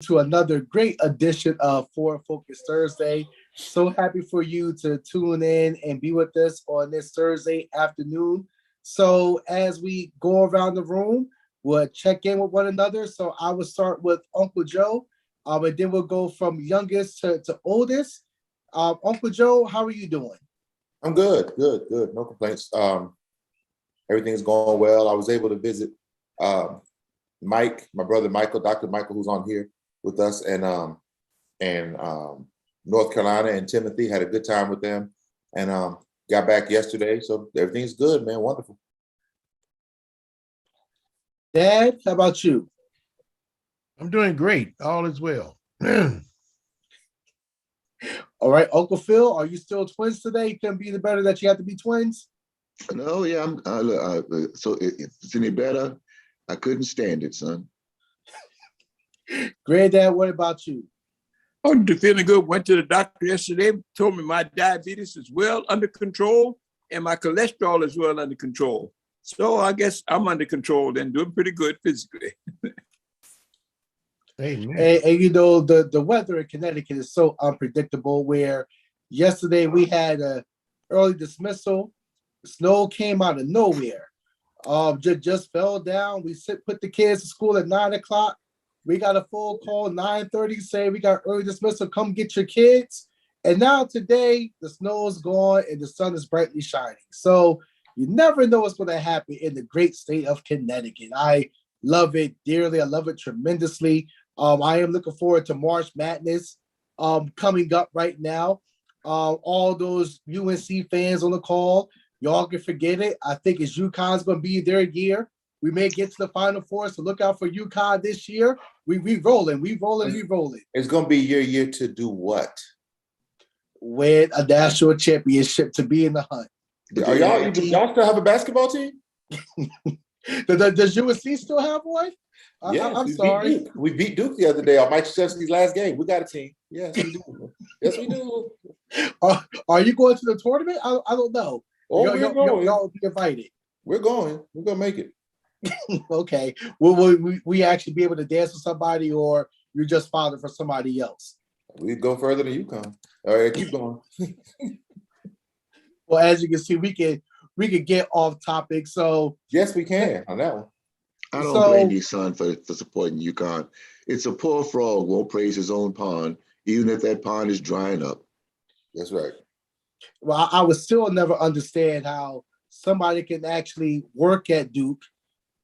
to another great edition of Forward Focus Thursday. So happy for you to tune in and be with us on this Thursday afternoon. So, as we go around the room, we'll check in with one another. So, I will start with Uncle Joe, and then we'll go from youngest to oldest. Uncle Joe, how are you doing? I'm good, good, good. No complaints. Everything's going well. I was able to visit Mike, my brother Michael, Dr. Michael, who's on here with us, and North Carolina, and Timothy. Had a good time with them, and got back yesterday. So everything's good, man. Wonderful. Dad, how about you? I'm doing great. All is well. All right, Uncle Phil, are you still twins today? Couldn't be the better that you have to be twins. No, yeah, I'm. So if it's any better, I couldn't stand it, son. Granddad, what about you? I'm feeling good. Went to the doctor yesterday, told me my diabetes is well under control and my cholesterol is well under control. So I guess I'm under control and doing pretty good physically. Amen. And you know, the weather in Connecticut is so unpredictable where yesterday we had a early dismissal. Snow came out of nowhere. Just fell down. We put the kids to school at 9 o'clock. We got a full call 9:30 saying we got early dismissal. Come get your kids. And now today the snow is gone and the sun is brightly shining. So you never know what's going to happen in the great state of Connecticut. I love it dearly. I love it tremendously. I am looking forward to March Madness coming up right now. All those UNC fans on the call, y'all can forget it. I think it's UConn's going to be their year. We may get to the Final Four, so look out for UConn this year. We rolling. It's gonna be your year to do what? Win a national championship, to be in the hunt. Are y'all still have a basketball team? Does UNC still have one? Yes, I'm sorry. We beat Duke the other day on Mike Krzyzewski's last game. We got a team. Yes, we do. Yes, we do. Are you going to the tournament? I don't know. Oh, we're going. Y'all be invited. We're going. We're gonna make it. Okay. Will we actually be able to dance with somebody, or you're just father for somebody else? We go further than UConn. All right, keep going. Well, as you can see, we can get off topic. So yes, we can on that one. I don't blame you, son, for supporting UConn. It's a poor frog won't praise his own pond, even if that pond is drying up. That's right. Well, I would still never understand how somebody can actually work at Duke,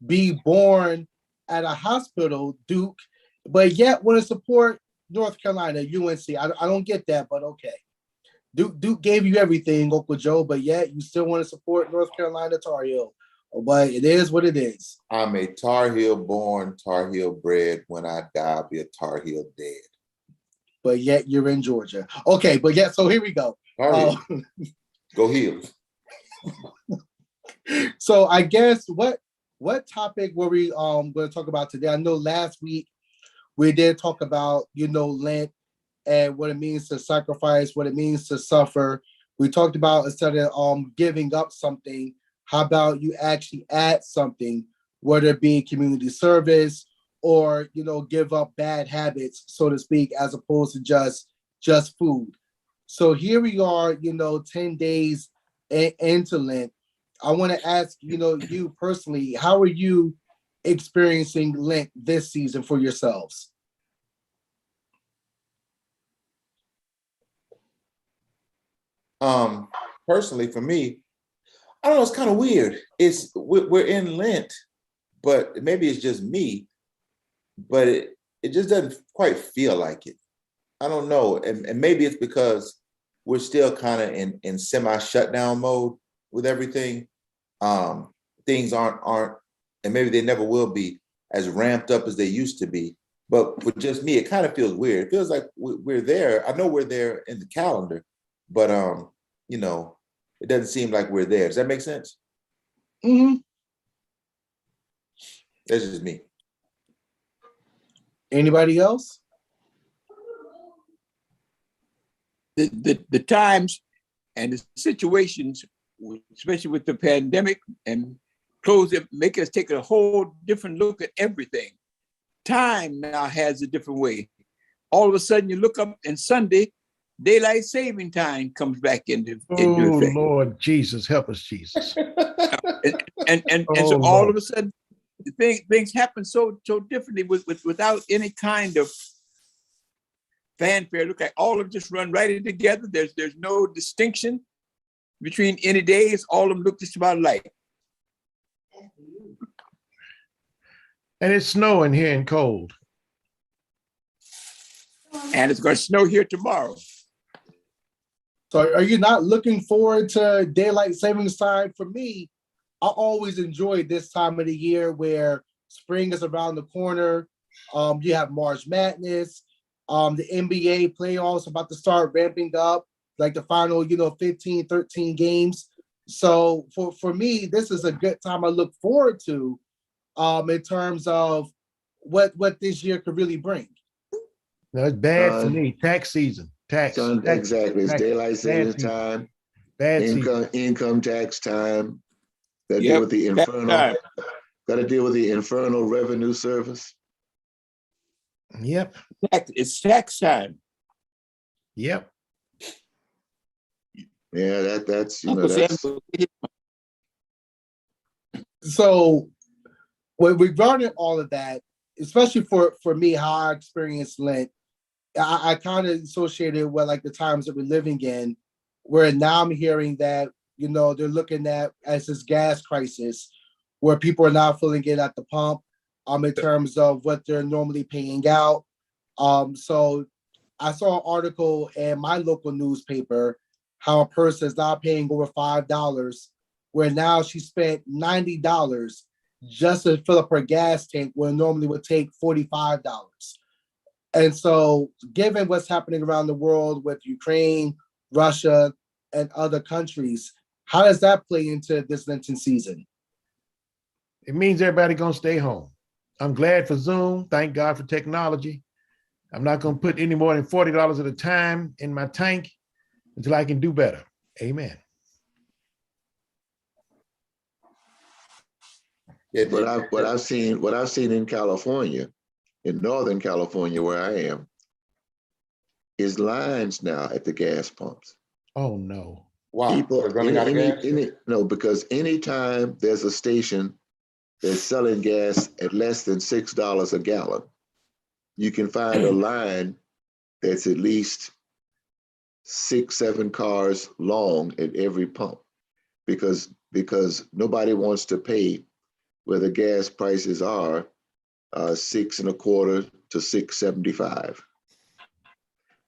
be born at a hospital, Duke, but yet want to support North Carolina, UNC. I don't get that, but okay. Duke gave you everything, Uncle Joe, but yet you still want to support North Carolina Tar Heel. But it is what it is. I'm a Tar Heel born, Tar Heel bred. When I die, I'll be a Tar Heel dead. But yet you're in Georgia. Okay, but yeah, so here we go. Go Heels. So I guess what topic were we going to talk about today? I know last week we did talk about, Lent and what it means to sacrifice, what it means to suffer. We talked about, instead of giving up something, how about you actually add something, whether it be community service or, give up bad habits, so to speak, as opposed to just food. So here we are, 10 days into Lent. I want to ask, you personally, how are you experiencing Lent this season for yourselves? Personally, for me, I don't know, it's kind of weird. We're in Lent, but maybe it's just me, but it just doesn't quite feel like it. I don't know. And maybe it's because we're still kind of in semi-shutdown mode with everything. Things aren't, and maybe they never will be as ramped up as they used to be. But for just me, it kind of feels weird. It feels like we're there. I know we're there in the calendar, but it doesn't seem like we're there. Does that make sense? Mm-hmm. That's just me. Anybody else? The times and the situations, especially with the pandemic and close it, make us take a whole different look at everything. time now has a different way. All of a sudden you look up and Sunday, daylight saving time comes back into Oh, effect. Lord Jesus, help us, Jesus. And Oh, so all Lord. of a sudden things happen so differently without any kind of fanfare. Look like all of them just run right in together. There's no distinction between any days. All of them look just about alike. And it's snowing here and cold. And it's going to snow here tomorrow. So are you not looking forward to daylight savings time? For me, I always enjoy this time of the year where spring is around the corner. You have March Madness. The NBA playoffs about to start ramping up, like the final, 15, 13 games. So for me, this is a good time I look forward to in terms of what this year could really bring. No, it's bad for me. Tax season. Tax. Exactly. It's tax, daylight bad savings season. time, Bad season. income tax time. Got to Yep, deal with the tax infernal. time. Got to deal with the infernal revenue service. Yep. It's tax time. Yep. Yeah, that's Uncle Sam, that's So regarding all of that, especially for me, how I experienced Lent, I kind of associated with like the times that we're living in, where now I'm hearing that, they're looking at as this gas crisis, where people are not filling it at the pump, in terms of what they're normally paying out. So I saw an article in my local newspaper, how a person is now paying over $5, where now she spent $90 just to fill up her gas tank, where normally would take $45. And so, given what's happening around the world with Ukraine, Russia, and other countries, how does that play into this Lenten season? It means everybody gonna stay home. I'm glad for Zoom. Thank God for technology. I'm not gonna put any more than $40 at a time in my tank until I can do better. Amen. Yeah, what I've seen in California, in Northern California, where I am, is lines now at the gas pumps. Oh no. wow, People, we're running out of gas. no, because anytime there's a station that's selling gas at less than $6 a gallon, you can find a line that's at least 6, 7 cars long at every pump, because nobody wants to pay where the gas prices are, $6.25 to $6.75.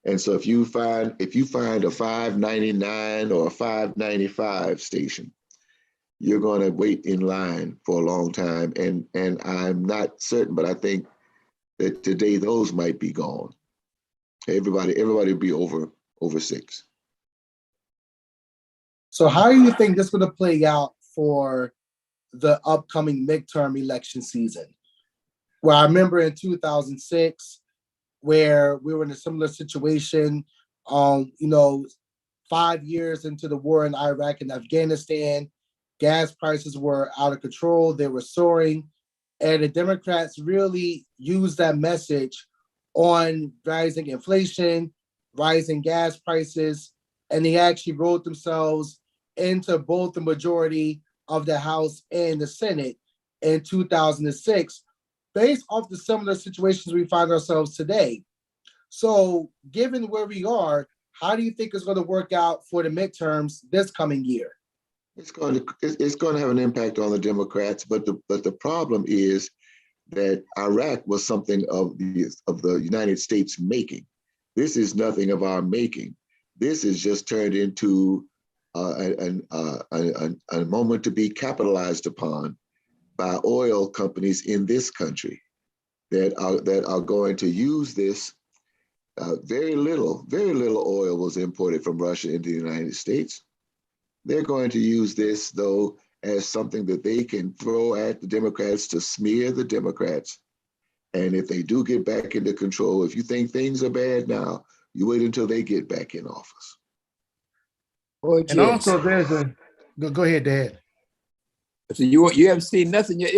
And so if you find a $5.99 or a $5.95 station, you're going to wait in line for a long time. And I'm not certain, but I think that today those might be gone. Everybody will be over 6. So, how do you think this is going to play out for the upcoming midterm election season? Well, I remember in 2006, where we were in a similar situation, 5 years into the war in Iraq and Afghanistan, gas prices were out of control, they were soaring, and the Democrats really used that message on rising inflation, rising gas prices, and they actually wrote themselves into both the majority of the House and the Senate in 2006, based off the similar situations we find ourselves today. So, given where we are, how do you think it's going to work out for the midterms this coming year? It's going to have an impact on the Democrats, but the problem is that Iraq was something of the United States making. This is nothing of our making. This is just turned into a moment to be capitalized upon by oil companies in this country that are going to use this. Very little oil was imported from Russia into the United States. They're going to use this, though, as something that they can throw at the Democrats to smear the Democrats. And if they do get back into control, if you think things are bad now, you wait until they get back in office. And also there's go ahead, Dad. So you haven't seen nothing yet.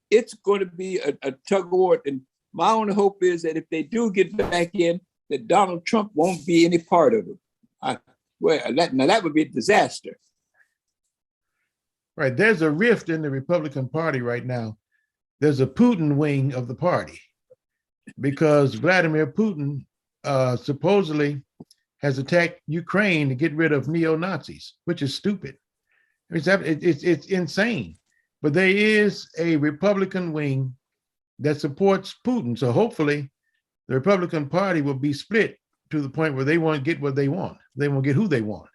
It's going to be a tug of war, and My only hope is that if they do get back in, that Donald Trump won't be any part of it. That would be a disaster. Right. There's a rift in the Republican Party right now. There's a Putin wing of the party because Vladimir Putin supposedly has attacked Ukraine to get rid of neo-Nazis, which is stupid. It's insane. But there is a Republican wing that supports Putin. So hopefully the Republican Party will be split to the point where they won't get what they want. They won't get who they want.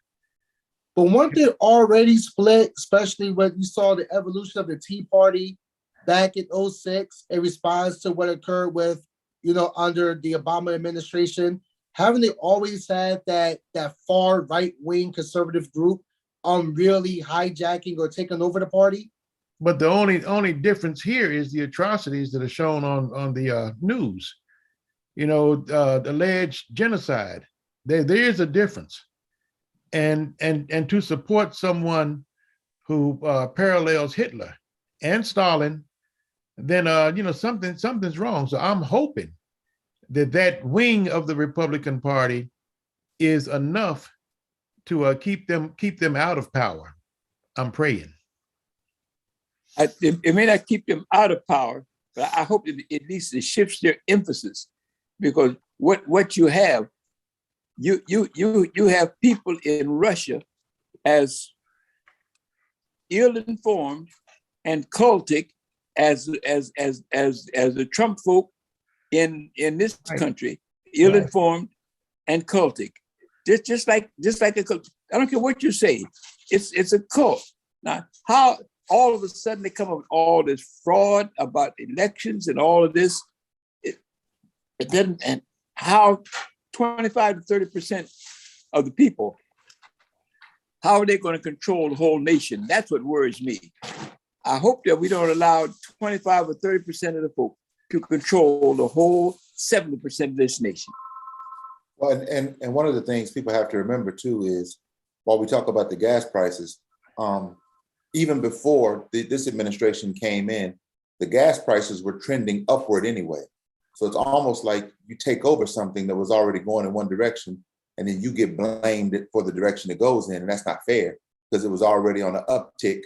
But weren't they already split, especially when you saw the evolution of the Tea Party back in 2006 in response to what occurred with, under the Obama administration? Haven't they always had that far right-wing conservative group really hijacking or taking over the party? But the only difference here is the atrocities that are shown on the news. Alleged genocide. There is a difference, and to support someone who parallels Hitler and Stalin, then something's wrong. So I'm hoping that wing of the Republican Party is enough to keep them out of power. I'm praying. It may not keep them out of power, but I hope that at least it shifts their emphasis, because what you have, you have people in Russia as ill-informed and cultic as the Trump folk in this country, ill-informed and cultic. Just like a cult. I don't care what you say, it's a cult. Now, how all of a sudden they come up with all this fraud about elections and all of this, it doesn't, and how 25 to 30% of the people, how are they going to control the whole nation? That's what worries me. I hope that we don't allow 25 or 30% of the folk to control the whole 70% of this nation. Well, and one of the things people have to remember too is, while we talk about the gas prices, even before this administration came in, the gas prices were trending upward anyway. So it's almost like you take over something that was already going in one direction, and then you get blamed for the direction it goes in, and that's not fair, because it was already on an uptick,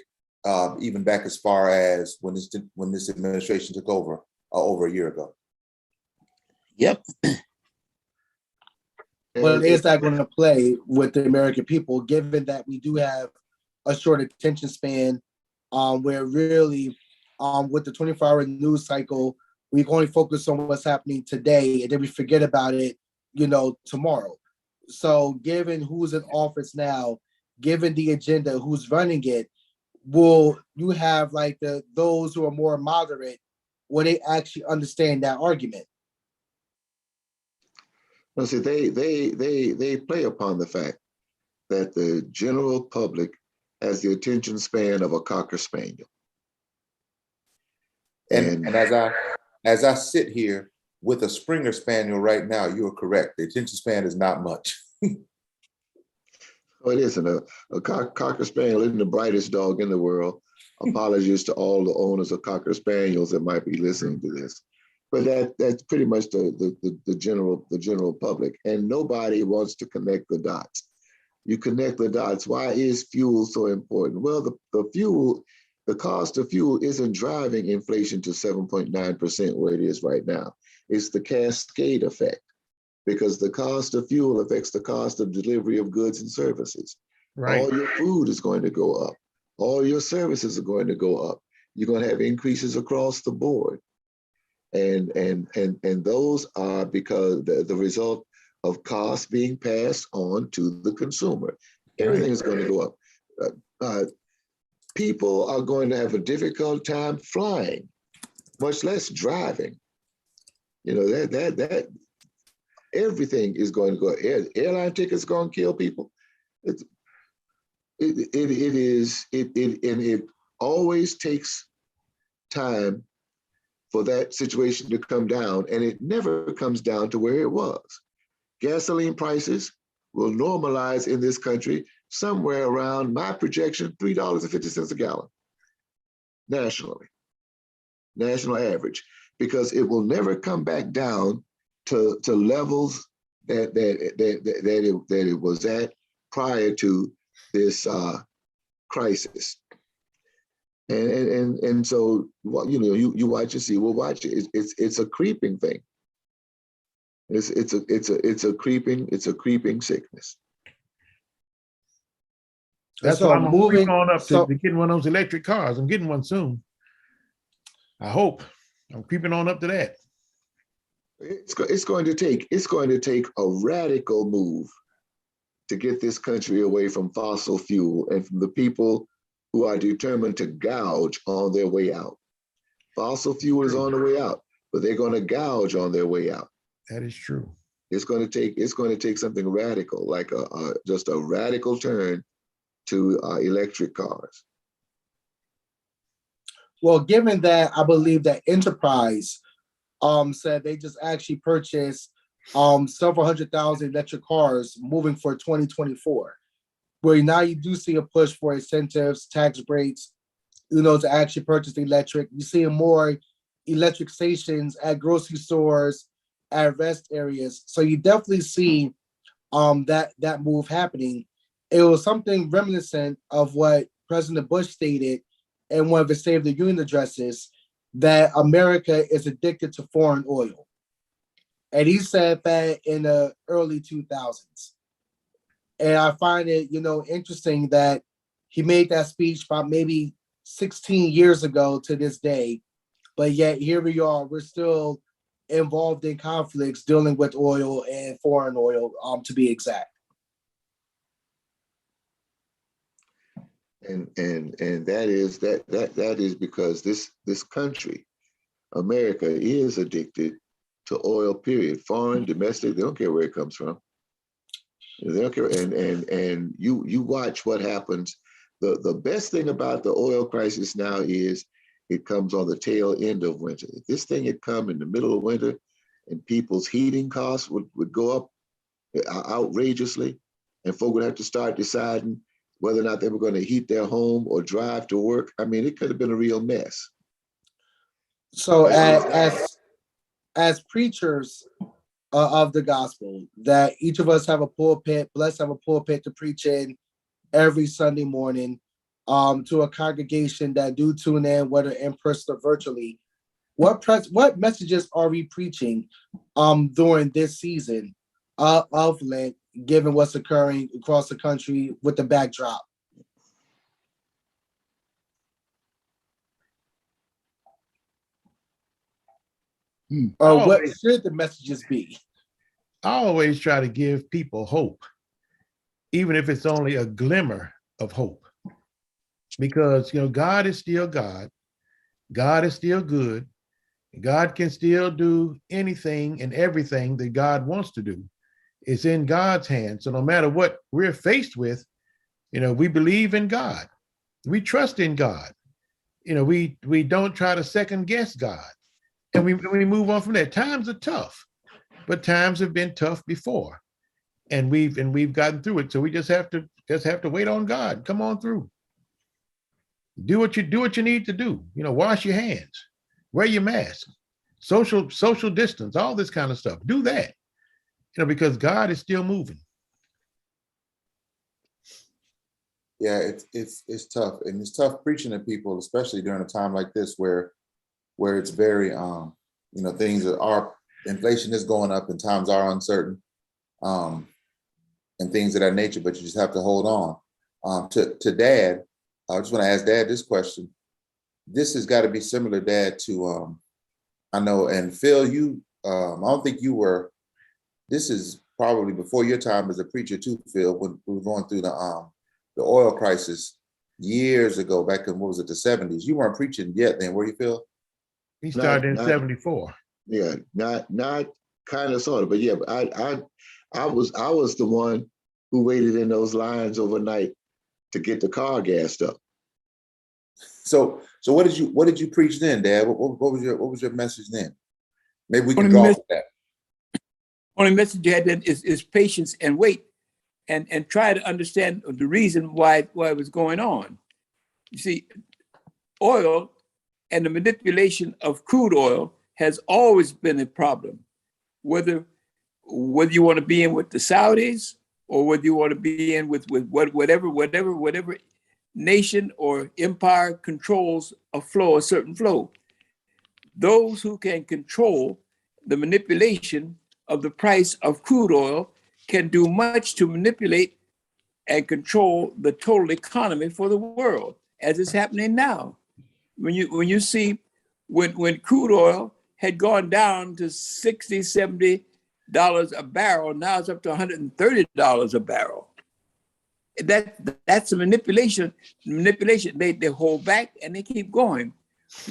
even back as far as when this administration took over a year ago. Yep. Well, is that going to play with the American people, given that we do have a short attention span, where really, with the 24-hour news cycle, we only focus on what's happening today, and then we forget about it, tomorrow. So given who's in office now, given the agenda, who's running it, will you have like those who are more moderate, will they actually understand that argument? Well, see, they play upon the fact that the general public has the attention span of a Cocker Spaniel. And as I sit here with a Springer Spaniel right now, you are correct. The attention span is not much. Well, it isn't. A Cocker Spaniel isn't the brightest dog in the world. Apologies to all the owners of Cocker Spaniels that might be listening to this. But that's pretty much the general public, and nobody wants to connect the dots. You connect the dots. Why is fuel so important? Well, the cost of fuel isn't driving inflation to 7.9% where it is right now. It's the cascade effect, because the cost of fuel affects the cost of delivery of goods and services. Right. All your food is going to go up. All your services are going to go up. You're going to have increases across the board. And those are because the result of costs being passed on to the consumer. Everything is going to go up. People are going to have a difficult time flying, much less driving. That everything is going to go. Airline tickets are going to kill people. It always takes time for that situation to come down, and it never comes down to where it was. Gasoline prices will normalize in this country somewhere around, my projection, $3.50 a gallon nationally, national average. because it will never come back down to levels that it was at prior to this crisis. And so, you know, you watch and see. Well, watch it. It's a creeping thing. It's a creeping sickness. That's So why I'm moving creeping on up so to getting one of those electric cars. I'm getting one soon. I hope. I'm creeping on up to that. It's going to take a radical move to get this country away from fossil fuel and from the people who are determined to gouge on their way out. Fossil fuel is on the way out, but they're going to gouge on their way out. That is true. It's going to take something radical, like just a radical turn to electric cars. well, given that, I believe that Enterprise said they just actually purchased several 100,000 electric cars moving for 2024, where now you do see a push for incentives, tax breaks, you know, to actually purchase the electric. You see more electric stations at grocery stores, at rest areas. So you definitely see that move happening. It was something reminiscent of what President Bush stated in one of his State of the Union addresses, that America is addicted to foreign oil. And he said that in the early 2000s. And I find it, you know, interesting that he made that speech about maybe 16 years ago to this day, but yet here we are, we're still involved in conflicts dealing with oil and foreign oil, to be exact. And that is because this country, America, is addicted to oil, period. Foreign, domestic, they don't care where it comes from. They don't care. And you watch what happens. The best thing about the oil crisis now is it comes on the tail end of winter. If this thing had come in the middle of winter and people's heating costs would go up outrageously, and folk would have to start deciding whether or not they were going to heat their home or drive to work. I mean, it could have been a real mess. So as preachers of the gospel, that each of us have a pulpit, blessed have a pulpit to preach in every Sunday morning, to a congregation that do tune in, whether in person or virtually. What messages are we preaching during this season of Lent, given what's occurring across the country with the backdrop? Or what should the messages be? I always try to give people hope, even if it's only a glimmer of hope, because, you know, God is still God. God is still good. God can still do anything and everything that God wants to do. It's in God's hands. So no matter what we're faced with, you know, we believe in God. We trust in God. You know, we don't try to second guess God. And we move on from there. Times are tough, but times have been tough before. And we've gotten through it. So we just have to wait on God. Come on through. Do what you need to do. You know, wash your hands, wear your mask, social distance, all this kind of stuff. Do that. You know, because God is still moving. Yeah, it's tough, and it's tough preaching to people, especially during a time like this where it's very you know, things are inflation is going up and times are uncertain, and things of that nature. But you just have to hold on. To Dad, I just want to ask Dad this question. This has got to be similar, Dad, to I know, and Phil, you I don't think you were. This is probably before your time as a preacher too, Phil, when we were going through the oil crisis years ago, back in, what was it, the 70s. You weren't preaching yet then, were you, Phil? He started in 74. Yeah, not kind of sort of, but yeah, but I was the one who waited in those lines overnight to get the car gassed up. So what did you preach then, Dad? What was your message then? Maybe we can draw from that. Only message you had then is patience and wait, and try to understand the reason why it was going on. You see, oil and the manipulation of crude oil has always been a problem, whether you want to be in with the Saudis or whether you want to be in with whatever nation or empire controls a certain flow. Those who can control the manipulation of the price of crude oil can do much to manipulate and control the total economy for the world, as is happening now. When you see when crude oil had gone down to $60, $70 a barrel, now it's up to $130 a barrel. That's a manipulation. They hold back and they keep going.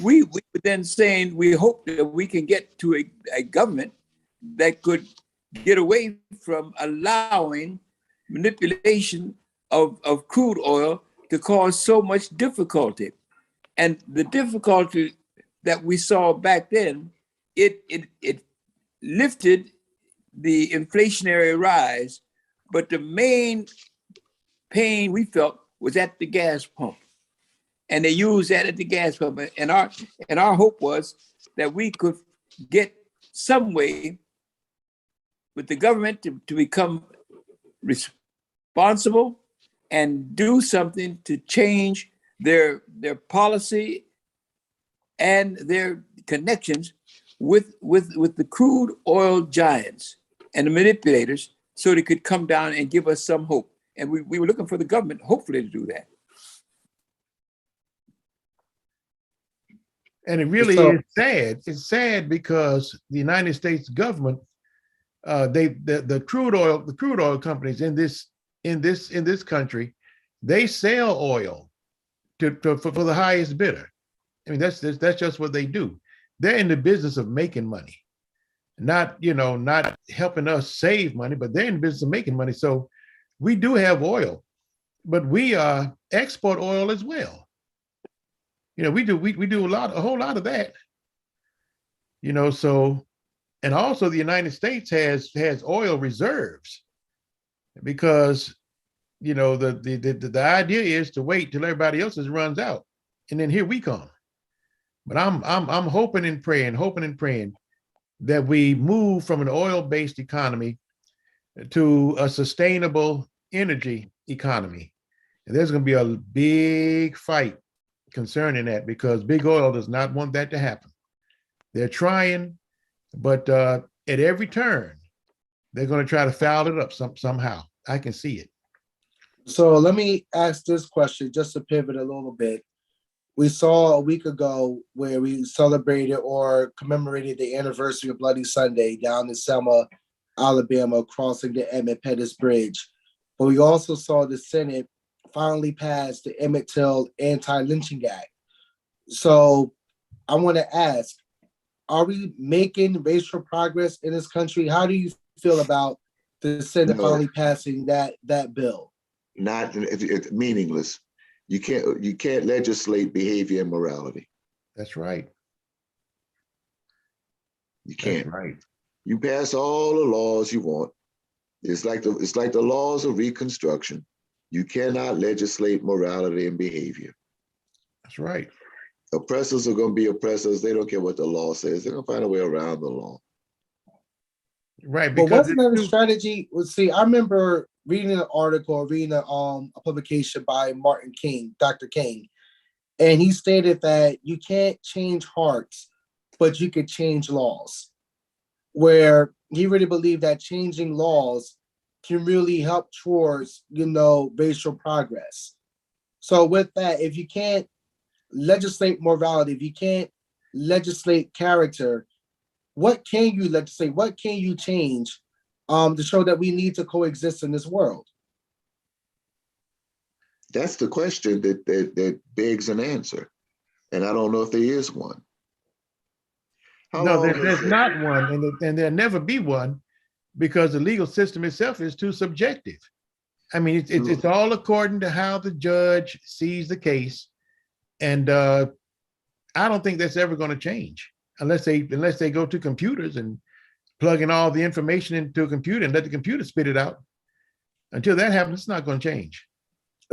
We were then saying we hope that we can get to a government that could get away from allowing manipulation of crude oil to cause so much difficulty. And the difficulty that we saw back then, it lifted the inflationary rise, but the main pain we felt was at the gas pump. And they used that at the gas pump. And our hope was that we could get some way with the government to become responsible and do something to change their policy and their connections with the crude oil giants and the manipulators, so they could come down and give us some hope. And we were looking for the government, hopefully, to do that. And it really So- is sad. It's sad because the United States government, the crude oil companies in this country, they sell oil for the highest bidder. I mean, that's just what they do. They're in the business of making money, not helping us save money, but they're in the business of making money. So we do have oil, but we export oil as well. We do a whole lot of that. So, and also the United States has oil reserves, because the idea is to wait till everybody else's runs out, and then here we come. But I'm hoping and praying that we move from an oil-based economy to a sustainable energy economy. And there's going to be a big fight concerning that, because big oil does not want that to happen. They're trying, but at every turn, they're going to try to foul it up somehow. I can see it. So let me ask this question just to pivot a little bit. We saw a week ago where we celebrated or commemorated the anniversary of Bloody Sunday down in Selma, Alabama, crossing the Emmett Pettus Bridge. But we also saw the Senate finally pass the Emmett Till Anti-Lynching Act. So I want to ask, are we making racial progress in this country? How do you feel about the Senate finally passing that bill? It's meaningless. You can't legislate behavior and morality. That's right. You can't. That's right. You pass all the laws you want. It's like the laws of Reconstruction. You cannot legislate morality and behavior. That's right. Oppressors are going to be oppressors. They don't care what the law says. They're going to find a way around the law. Right. But Because wasn't that a strategy? Well, see, I remember reading an article, reading a publication by Martin King, Dr. King, and he stated that you can't change hearts, but you could change laws. Where he really believed that changing laws can really help towards, racial progress. So with that, if you can't legislate morality, if you can't legislate character, what can you legislate? What can you change to show that we need to coexist in this world? That's the question that begs an answer. And I don't know if there is one. No, there's not one, and there'll never be one, because the legal system itself is too subjective. I mean, it's all according to how the judge sees the case, and I don't think that's ever going to change unless they go to computers and plug in all the information into a computer and let the computer spit it out. Until that happens, it's not going to change.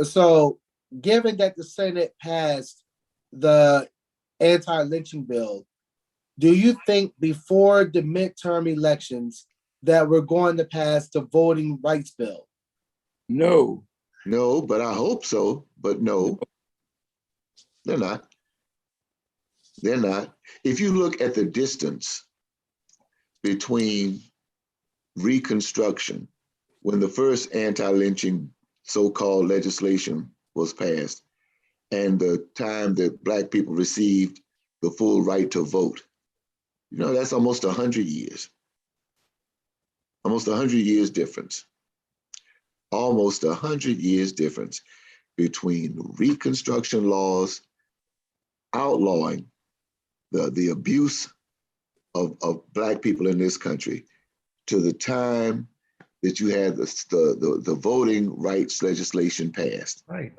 So, given that the Senate passed the anti-lynching bill, do you think before the midterm elections that we're going to pass the voting rights bill? No. No, but I hope so. But no, they're not. They're not. If you look at the distance between Reconstruction, when the first anti-lynching so-called legislation was passed, and the time that Black people received the full right to vote, you know, that's almost 100 years. Almost 100 years difference. Almost 100 years difference between Reconstruction laws outlawing the abuse of Black people in this country to the time that you had the voting rights legislation passed. Right.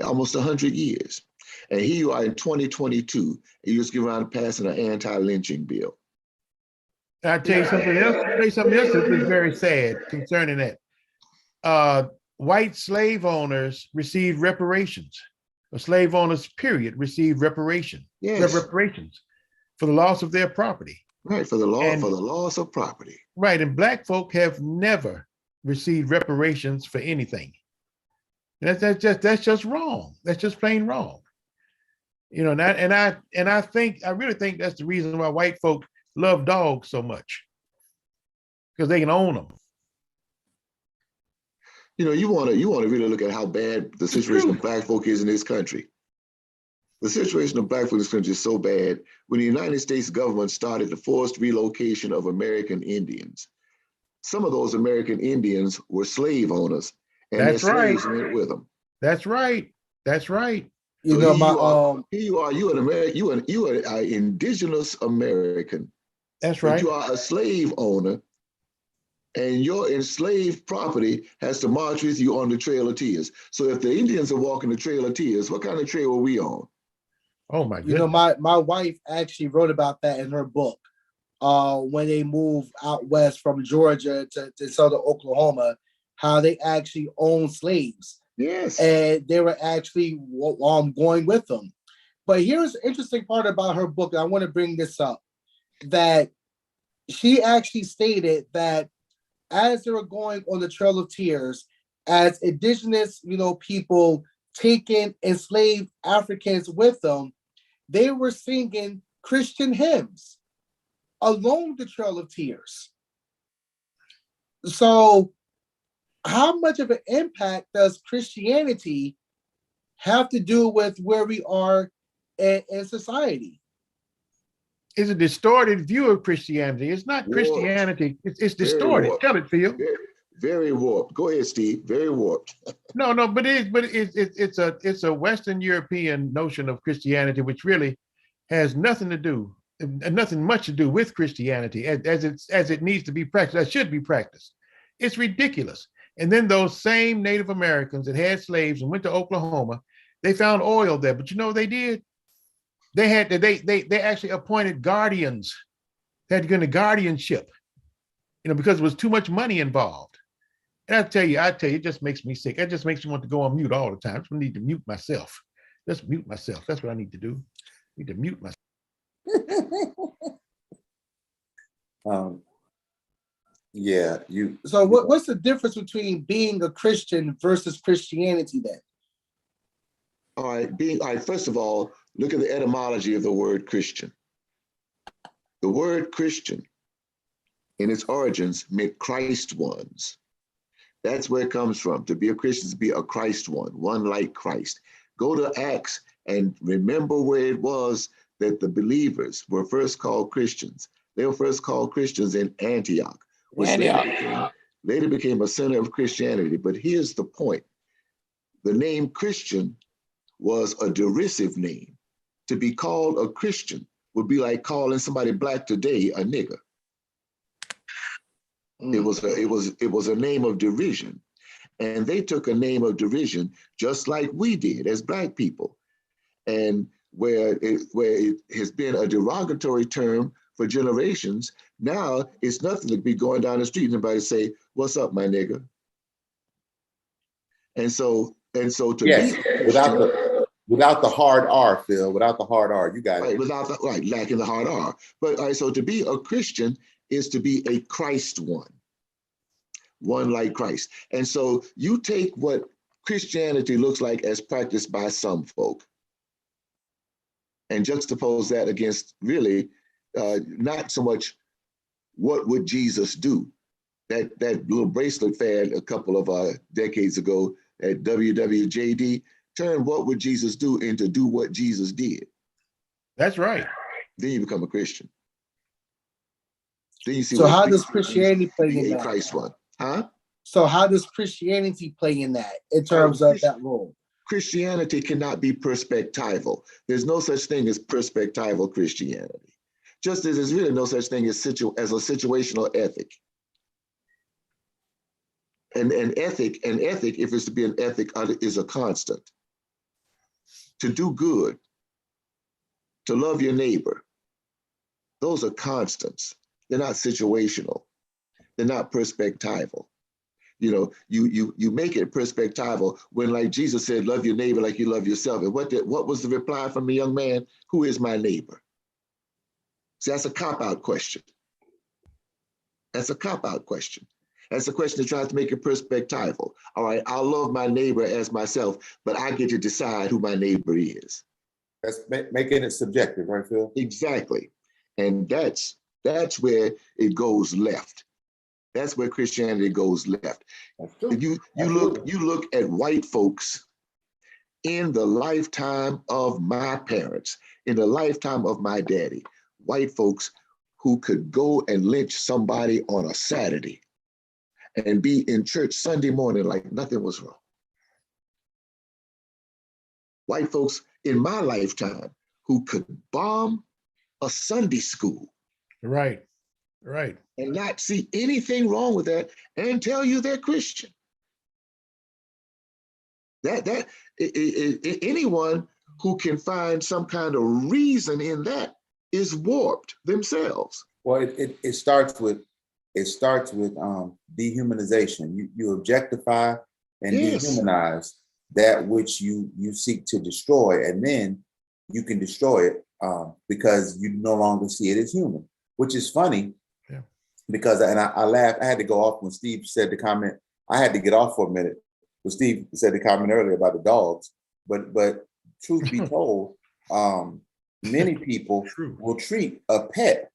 Almost 100 years. And here you are in 2022, and you just get around passing an anti-lynching bill. I tell you something else. That was very sad concerning that. White slave owners received reparations. Or slave owners, period, received reparations for the loss of their property. Right, for the loss of property. Right, and Black folk have never received reparations for anything. And that's just wrong. That's just plain wrong. You know, and I really think that's the reason why white folk love dogs so much, because they can own them. You know, you want to really look at how bad the situation of Black folk is in this country. The situation of Black folk in this country is so bad. When the United States government started the forced relocation of American Indians, some of those American Indians were slave owners, and their slaves went with them. That's right. That's right. You So know, here you are, you're an American, you are an indigenous American. That's right. But you are a slave owner, and your enslaved property has to march with you on the Trail of Tears. So if the Indians are walking the Trail of Tears, what kind of trail are we on? Oh my goodness. You know, my wife actually wrote about that in her book. When they moved out west from Georgia to southern Oklahoma, how they actually owned slaves. Yes. And they were actually going with them. But here's the interesting part about her book, and I want to bring this up, that she actually stated that as they were going on the Trail of Tears, as indigenous, people taking enslaved Africans with them, they were singing Christian hymns along the Trail of Tears. So how much of an impact does Christianity have to do with where we are in society? It's a distorted view of Christianity. It's not Christianity. It's distorted. Warped. Tell it, Phil. Very warped. Go ahead, Steve. Very warped. No, but it's a Western European notion of Christianity, which really has nothing much to do with Christianity as it needs to be practiced, as should be practiced. It's ridiculous. And then those same Native Americans that had slaves and went to Oklahoma, they found oil there. But you know what they did? They actually appointed guardians. They had to go into guardianship, because there was too much money involved. And I tell you, it just makes me sick. It just makes me want to go on mute all the time. I need to mute myself. Just mute myself. That's what I need to do. I need to mute myself. Yeah, So what's the difference between being a Christian versus Christianity then? All right, first of all, look at the etymology of the word Christian. The word Christian in its origins meant Christ ones. That's where it comes from. To be a Christian is to be a Christ one like Christ. Go to Acts and remember where it was that the believers were first called Christians. They were first called Christians in Antioch, which later became a center of Christianity. But here's the point. The name Christian was a derisive name. To be called a Christian would be like calling somebody black today a nigger. It was a name of derision. And they took a name of derision just like we did as Black people. And where it has been a derogatory term for generations, now it's nothing to be going down the street and somebody say, "What's up, my nigga?" And so to yes, be without Without the hard R, Phil, without the hard R, you got Right, it. without the, right, lacking the hard R. But all right, so to be a Christian is to be a Christ one like Christ. And so you take what Christianity looks like as practiced by some folk and juxtapose that against really not so much what would Jesus do. That little bracelet fad a couple of decades ago at WWJD turned what would Jesus do into do what Jesus did. That's right. Then you become a Christian. Then you see So what how it does means Christianity to play be in a that? Christ one. Huh? So how does Christianity play in that in terms of that role? Christianity cannot be perspectival. There's no such thing as perspectival Christianity. Just as there's really no such thing as a situational ethic. And ethic, if it's to be an ethic, is a constant. To do good, to love your neighbor, those are constants. They're not situational. They're not perspectival. You know, you make it perspectival when, like Jesus said, love your neighbor like you love yourself. And what was the reply from the young man? Who is my neighbor? See, that's a cop-out question. That's a cop-out question. That's a question that tries to make it perspectival. All right, I'll love my neighbor as myself, but I get to decide who my neighbor is. That's making it subjective, right, Phil? Exactly. And that's where it goes left. That's where Christianity goes left. That's true. You look at white folks in the lifetime of my parents, in the lifetime of my daddy, white folks who could go and lynch somebody on a Saturday and be in church Sunday morning like nothing was wrong. White folks in my lifetime who could bomb a Sunday school. Right. Right. And not see anything wrong with that and tell you they're Christian. Anyone who can find some kind of reason in that is warped themselves. Well, it starts with dehumanization. You objectify and Yes. dehumanize that which you seek to destroy, and then you can destroy it because you no longer see it as human, which is funny. Yeah. Because I laughed. I had to go off when Steve said the comment. I had to get off for a minute when Steve said the comment earlier about the dogs. But truth be told, many people will treat a pet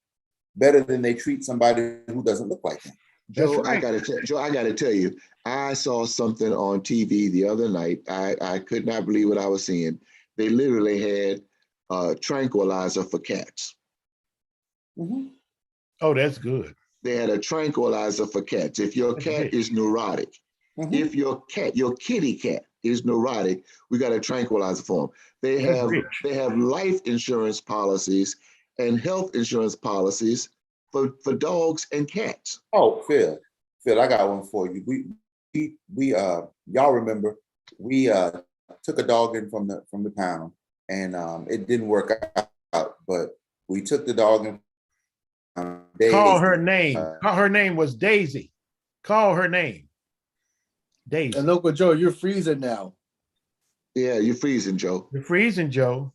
better than they treat somebody who doesn't look like them. Joe, right. I gotta tell you, I saw something on TV the other night. I could not believe what I was seeing. They literally had a tranquilizer for cats. Mm-hmm. Oh, that's good. They had a tranquilizer for cats. If your cat is neurotic, Mm-hmm. if your kitty cat is neurotic, we got a tranquilizer for them. They have life insurance policies and health insurance policies for dogs and cats. Oh, Phil, I got one for you. We y'all remember we took a dog in from the pound, and it didn't work out, but we took the dog in. Call her name. Her name was Daisy. Call her name. Daisy. And Uncle Joe, you're freezing now. Yeah, you're freezing, Joe. You're freezing, Joe.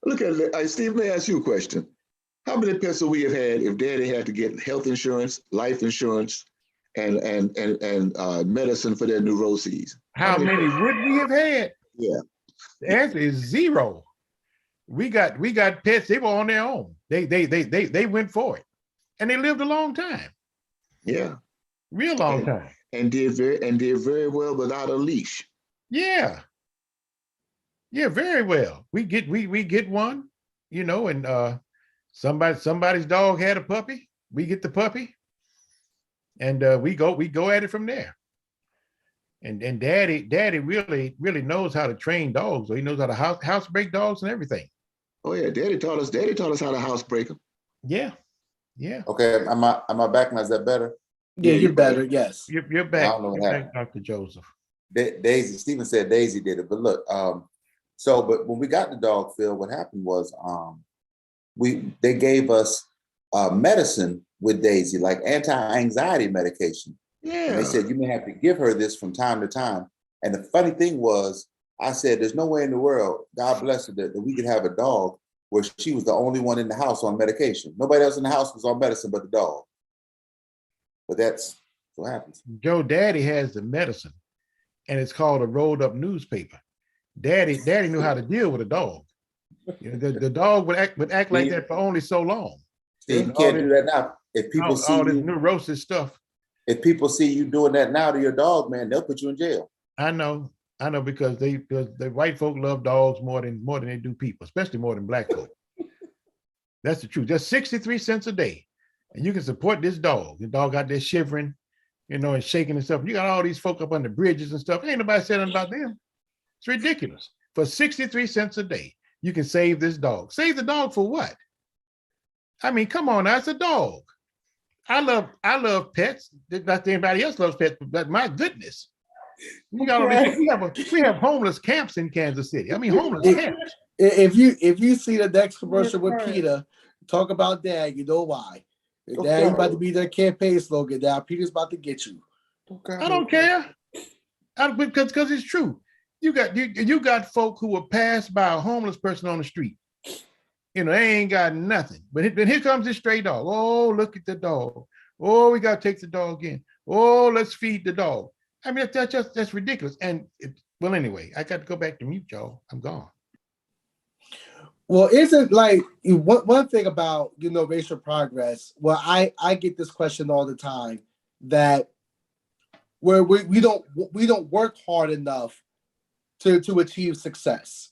Look at it. Steve, let me ask you a question. How many pets would we have had if Daddy had to get health insurance, life insurance, and medicine for their neuroses? How many would we have had? Yeah. The answer is zero. We got pets. They were on their own. They went for it, and they lived a long time. Yeah. Real long time. And did very well without a leash. Yeah. Yeah, very well. We get one, and somebody's dog had a puppy. We get the puppy, and we go at it from there. And daddy really knows how to train dogs. So he knows how to housebreak dogs and everything. Oh yeah, Daddy taught us how to housebreak them. Yeah. Okay, am I back now? Is that better? Yeah, you're better. Yes. You're back. I don't know what You're happened. back, Dr. Joseph. Daisy, Stephen said Daisy did it, but look, but when we got the dog, Phil, what happened was they gave us medicine with Daisy, like anti-anxiety medication. Yeah. And they said you may have to give her this from time to time. And the funny thing was, I said, there's no way in the world, God bless her, that we could have a dog where she was the only one in the house on medication. Nobody else in the house was on medicine but the dog. But that's what happens. Joe Daddy has the medicine, and it's called a rolled up newspaper. Daddy knew how to deal with a dog. You know, the dog would act like that for only so long. See, you can't do that now. If people see all this you, neurosis stuff. if people see you doing that now to your dog, man, they'll put you in jail. I know, because the white folk love dogs more than they do people, especially more than black folk. That's the truth. Just 63 cents a day, and you can support this dog. The dog out there shivering, you know, and shaking and stuff. You got all these folk up on the bridges and stuff. Ain't nobody saying nothing about them. It's ridiculous. For 63 cents a day, you can save this dog. Save the dog for what? I mean, come on, now, it's a dog. I love pets. Not that anybody else loves pets, but my goodness. We got all these, we have homeless camps in Kansas City. I mean, homeless camps. If you see the next commercial with Peter, talk about that, you know why. Dad, you about to be their campaign slogan now. Peter's about to get you. I don't care. Because it's true. You got folk who were passed by a homeless person on the street. You know, they ain't got nothing. But then here comes this stray dog. Oh, look at the dog. Oh, we got to take the dog in. Oh, let's feed the dog. I mean, that's ridiculous. And well, anyway, I got to go back to mute, y'all. I'm gone. Well, isn't like one thing about, you know, racial progress? Well, I get this question all the time that where we don't work hard enough to achieve success,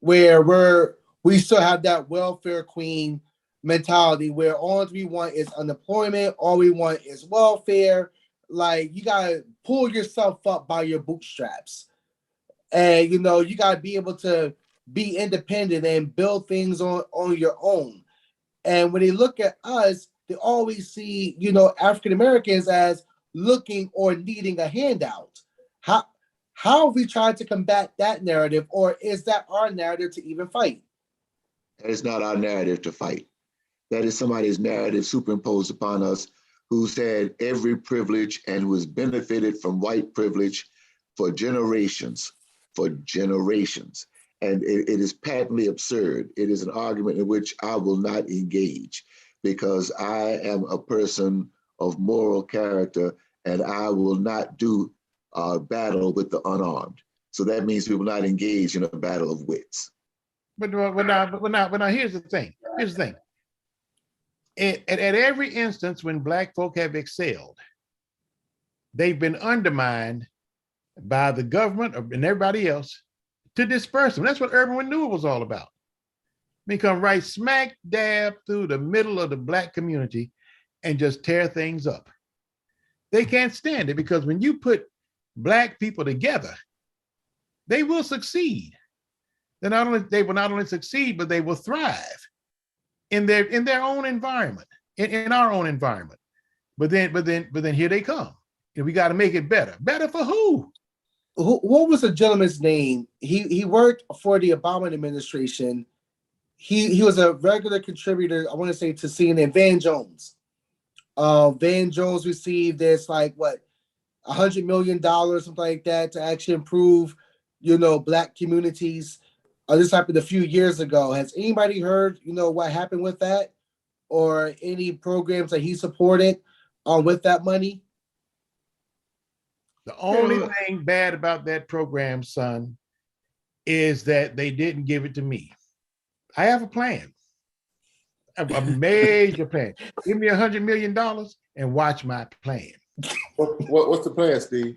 where we still have that welfare queen mentality where all we want is unemployment, all we want is welfare. Like, you gotta pull yourself up by your bootstraps, and you know you gotta be able to be independent and build things on your own. And when they look at us, they always see, you know, African Americans as looking or needing a handout. How have we tried to combat that narrative, or is that our narrative to even fight? That is not our narrative to fight. That is somebody's narrative superimposed upon us who's had every privilege and who has benefited from white privilege for generations. And it is patently absurd. It is an argument in which I will not engage because I am a person of moral character and I will not do battle with the unarmed. So that means we will not engage in a battle of wits. But now, here's the thing. At every instance when Black folk have excelled, they've been undermined by the government and everybody else to disperse them. That's what urban renewal was all about. They come right smack dab through the middle of the Black community and just tear things up. They can't stand it because when you put Black people together, they will succeed. They will not only succeed, but they will thrive in their own environment, in our own environment. But then here they come. And we got to make it better. Better for who? What was the gentleman's name? He worked for the Obama administration. He was a regular contributor, I want to say, to CNN, Van Jones. Van Jones received this like what, $100 million, something like that, to actually improve, you know, Black communities. This happened a few years ago. Has anybody heard, you know, what happened with that, or any programs that he supported with that money? The only thing bad about that program, son, is that they didn't give it to me. I have a plan, a major plan. Give me $100 million and watch my plan. What's the plan, Steve?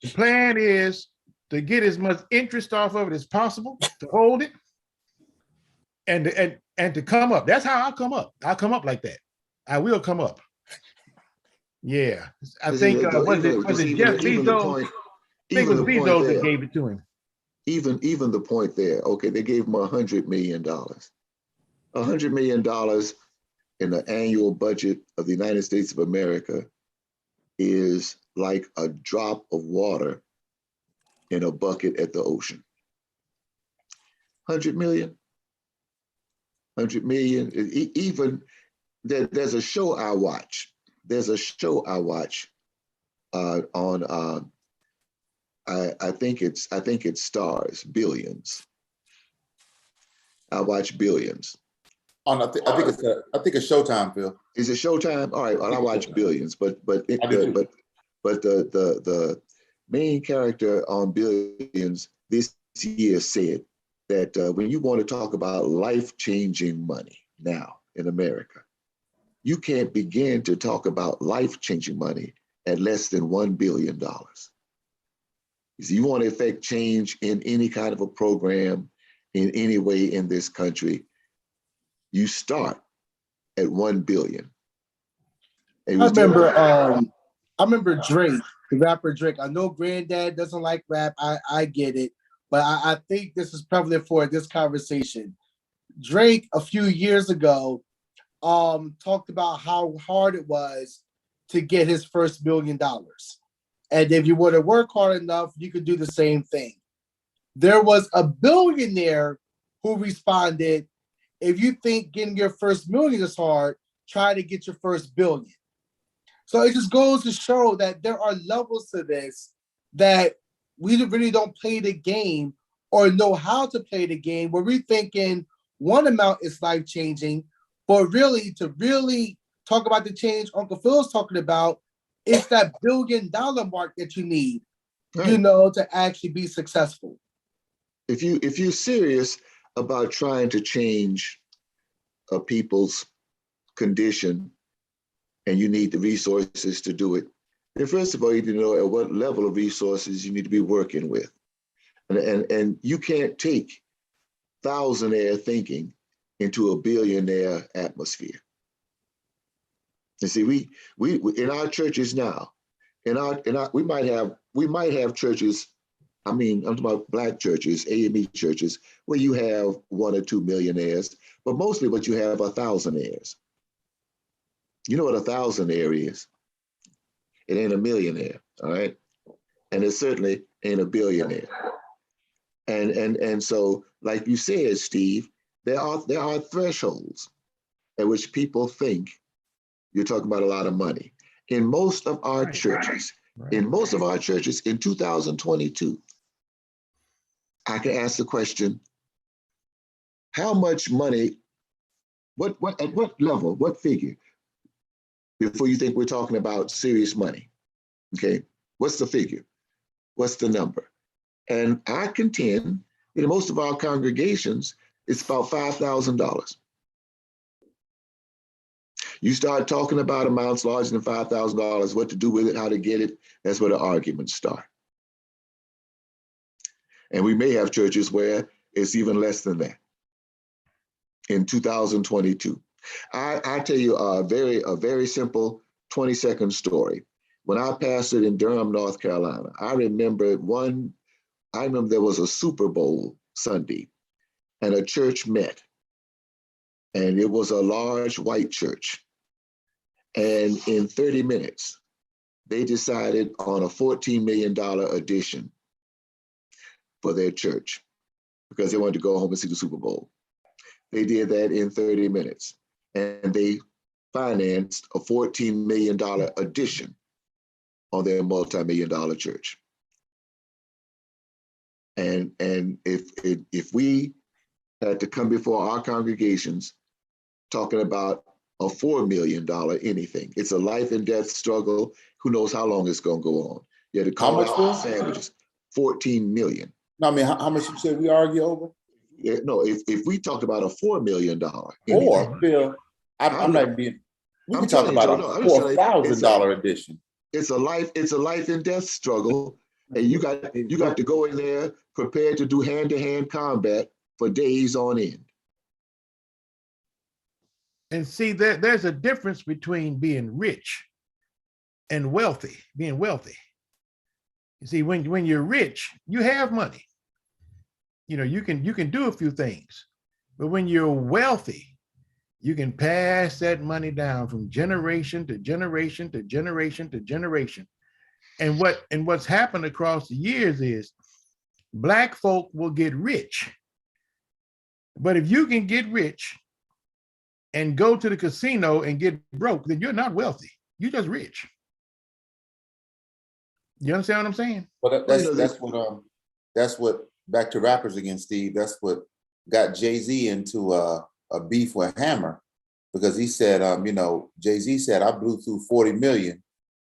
The plan is to get as much interest off of it as possible, to hold it, and to come up. That's how I'll come up. I'll come up like that. I will come up. Yeah, I think was it Jeff Bezos? I think it was Bezos that gave it to him. Even the point there. Okay, they gave him $100 million. $100 million in the annual budget of the United States of America is like a drop of water in a bucket at the ocean. 100 million. 100 million. Even there's a show I watch. On I think it's Stars, Billions. I watch Billions. Oh, no, I think it's Showtime, Phil. Is it Showtime? All right, well, I watch Billions, but I do too. the main character on Billions this year said that when you want to talk about life-changing money now in America, you can't begin to talk about life-changing money at less than $1 billion. If you want to affect change in any kind of a program in any way in this country, you start at 1 billion. And I remember Drake, the rapper Drake. I know Granddad doesn't like rap. I get it, but I think this is prevalent for this conversation. Drake a few years ago talked about how hard it was to get his first $1 million. And if you were to work hard enough, you could do the same thing. There was a billionaire who responded, if you think getting your first million is hard, try to get your first billion. So it just goes to show that there are levels to this, that we really don't play the game or know how to play the game, where we're thinking one amount is life-changing, but really to really talk about the change Uncle Phil's talking about, it's that $1 billion mark that you need, Right. you know, to actually be successful. If you're serious about trying to change a people's condition and you need the resources to do it, then first of all, you need to know at what level of resources you need to be working with. And you can't take thousandaire thinking into a billionaire atmosphere. And see, we in our churches now, we might have churches. I mean, I'm talking about Black churches, AME churches, where you have 1 or 2 millionaires, but mostly what you have are thousandaires. You know what a thousandaire is? It ain't a millionaire, all right? And it certainly ain't a billionaire. And so, like you said, Steve, there are thresholds at which people think you're talking about a lot of money. In most of our churches, in 2022, I can ask the question, how much money, at what level, what figure, before you think we're talking about serious money? Okay, what's the figure? What's the number? And I contend, in most of our congregations, it's about $5,000. You start talking about amounts larger than $5,000, what to do with it, how to get it, that's where the arguments start. And we may have churches where it's even less than that in 2022. I tell you a very simple 20-second story. When I pastored in Durham, North Carolina, I remember there was a Super Bowl Sunday and a church met, and it was a large white church. And in 30 minutes, they decided on a $14 million addition for their church because they wanted to go home and see the Super Bowl. They did that in 30 minutes, and they financed a $14 million addition on their multi-million-dollar church. And if we had to come before our congregations talking about a $4 million anything, it's a life and death struggle. Who knows how long it's going to go on? You had to call out sandwiches. 14 million. No, I mean, how much you said we argue over? Yeah, no, if we talked about a $4 million, Or Phil, I'm not being. We can talk about a $4,000 addition. It's a life and death struggle, and you got to go in there prepared to do hand-to-hand combat for days on end. And see, there's a difference between being rich and wealthy, being wealthy. You see, when you're rich, you have money. You know, you can do a few things, but when you're wealthy, you can pass that money down from generation to generation to generation to generation. And what's happened across the years is Black folk will get rich. But if you can get rich and go to the casino and get broke, then you're not wealthy. You're just rich. You understand what I'm saying? But Well, you know, that's what back to rappers again, Steve. That's what got Jay-Z into a beef with Hammer, because he said, Jay-Z said, I blew through 40 million,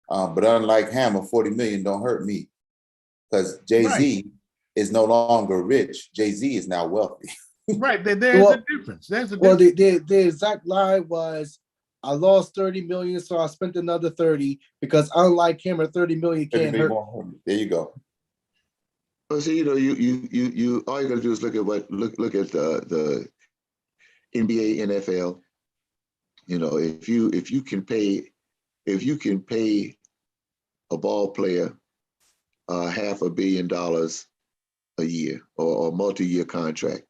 but unlike Hammer, 40 million don't hurt me, because Jay-Z is no longer rich. Jay-Z is now wealthy. Right. There's Well- a difference. There's a Well, difference. the exact line was, I lost 30 million, so I spent another 30 because unlike him, a 30 million can't hurt. There you go. well, see, you know, you all you gotta do is look at the NBA, NFL. You know, if you can pay a ball player $500 million a year or a multi-year contract,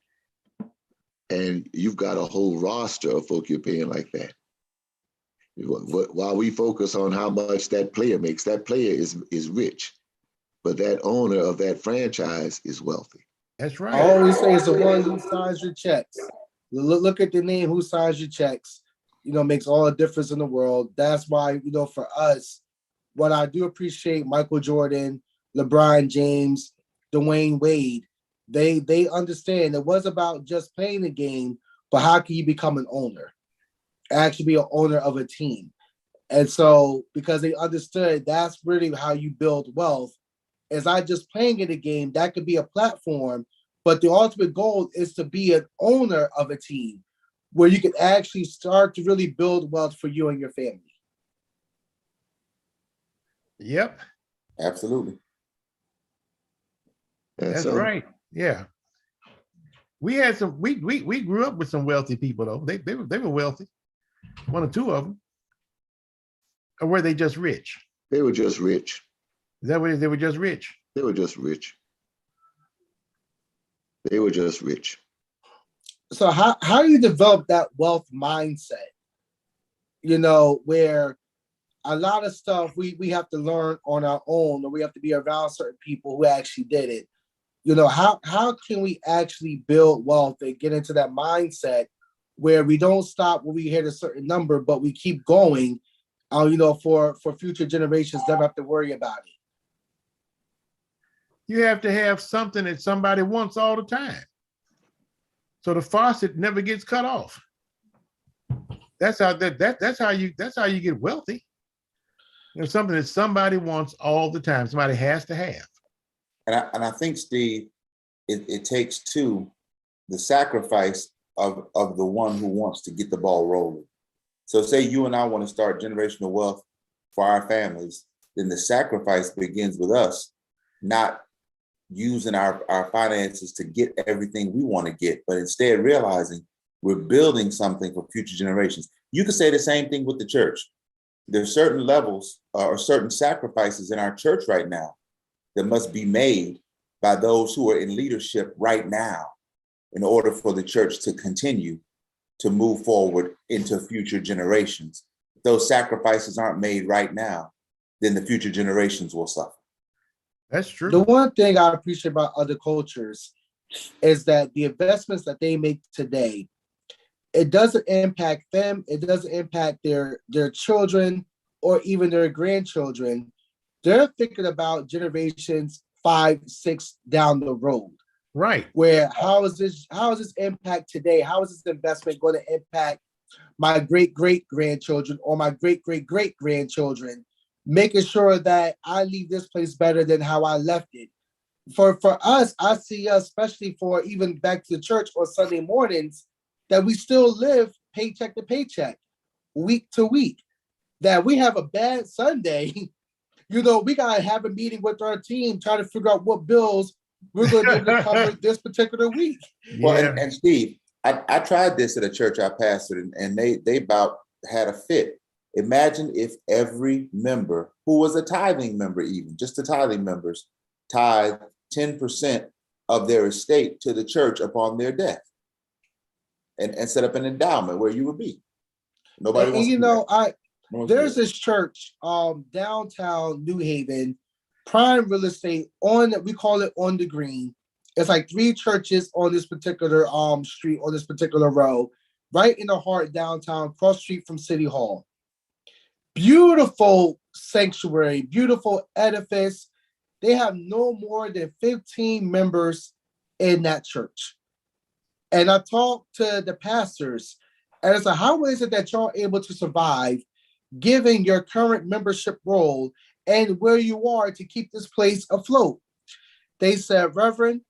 and you've got a whole roster of folk you're paying like that. While we focus on how much that player makes, that player is rich, but that owner of that franchise is wealthy. That's I right. always say it's the one who signs your checks. Look at the name who signs your checks. You know, makes all the difference in the world. That's why, you know, for us, what I do appreciate Michael Jordan, LeBron James, Dwayne Wade, they understand it was about just playing the game, but how can you become an owner? Actually be an owner of a team. And so because they understood that's really how you build wealth, is not just playing in the game, that could be a platform, but the ultimate goal is to be an owner of a team where you can actually start to really build wealth for you and your family. Yep. Absolutely. And That's so, right. Yeah. We had some, we grew up with some wealthy people though. They were wealthy. One or two of them. Or were they just rich? they were just rich. Is that what it is? They were just rich? They were just rich. They were just rich. So how do you develop that wealth mindset? You know, where a lot of stuff we have to learn on our own, or we have to be around certain people who actually did it. You know, how can we actually build wealth and get into that mindset where we don't stop when we hit a certain number, but we keep going, you know, for future generations never have to worry about it. You have to have something that somebody wants all the time. So the faucet never gets cut off. That's how that's how you get wealthy. There's something that somebody wants all the time. Somebody has to have. And I think, Steve, it takes two, the sacrifice of the one who wants to get the ball rolling. So say you and I want to start generational wealth for our families, then the sacrifice begins with us, not using our finances to get everything we want to get, but instead realizing we're building something for future generations. You could say the same thing with the church. There's certain levels or certain sacrifices in our church right now that must be made by those who are in leadership right now in order for the church to continue to move forward into future generations. If those sacrifices aren't made right now, then the future generations will suffer. That's true. The one thing I appreciate about other cultures is that the investments that they make today, it doesn't impact them, it doesn't impact their children or even their grandchildren. They're thinking about generations 5, 6 down the road. Right. Where how is this impact today? How is this investment going to impact my great-great-grandchildren or my great-great-great-grandchildren? Making sure that I leave this place better than how I left it. For us, I see us, especially for even back to the church on Sunday mornings, that we still live paycheck to paycheck, week to week. That we have a bad Sunday, you know, we gotta have a meeting with our team, trying to figure out what bills we're going to be able to cover this particular week. Well, Yeah. and Steve, I tried this at a church I pastored, and they about had a fit. Imagine if every member who was a tithing member, even just the tithing members, tithe 10% of their estate to the church upon their death, and set up an endowment where you would be. Nobody And wants you to do know, that. No one's there's doing this church downtown New Haven, prime real estate we call it on the green. It's like 3 churches on this particular street, on this particular row, right in the heart downtown, cross street from City Hall. Beautiful sanctuary, beautiful edifice. They have no more than 15 members in that church. And I talked to the pastors and I said, how is it that y'all able to survive given your current membership role and where you are to keep this place afloat? They said, Reverend,